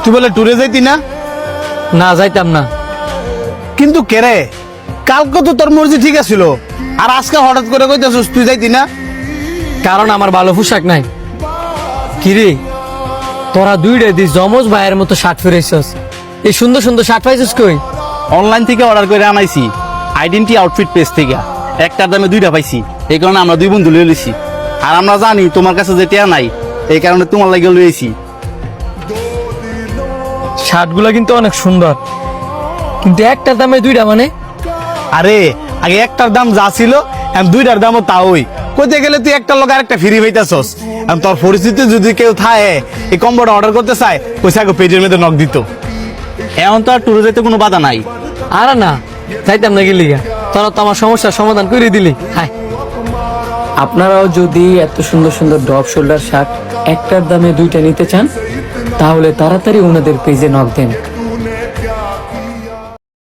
তুই বলে ট্যুরে যাইতি না? না, যাইতাম না। কিন্তু কেরে, কালকে তো তোর মর্জি ঠিক আছিল, আর আজকে হঠাৎ করে কইতেছস তুই যাইতি না? কারণ আমার ভালো পোশাক নাই। কিরে, তোরা দুইটা দি জমজ ভাইয়ের মতো শার্ট ফিরেছস, এই সুন্দর সুন্দর শার্ট পাইছিস কই? অনলাইন থেকে অর্ডার করে আনাইছি, আইডেন্টি আউটফিট পেজ থেকে। একটার দামে দুইটা পাইছি, এই কারণে আমরা দুই বন্ধু লয়ে লইছি। আর আমরা জানি তোমার কাছে যে টিয়া নাই, এই কারণে তোমার লাগে লইছি। শার্টগুলো কিন্তু অনেক সুন্দর, কিন্তু একটার দামে দুইটা মানে? আরে আগে একটার দাম যা ছিল এখন দুইটার দামও তা ওই। কইতে গেলে তুই একটার লোক আরেকটা ফ্রি হইতাছস। এখন তোর পরিস্থিতি যদি কেউ থাকে এই কম্বোটা অর্ডার করতে চায়, পয়সা আগে পেজের মধ্যে নক দিত। এখন তো আর ট্যুরে যেতে কোনো বাধা নাই। আরে না, যাইতাম না গেলি গা, তোরা তো আমার সমস্যার সমাধান করে দিলি। হাই, আপনারাও যদি এত সুন্দর সুন্দর ড্রপ শোল্ডার শার্ট একটার দামে দুইটা নিতে চান, তাহলে তাড়াতাড়ি ওনাদের পেজে নক দেন।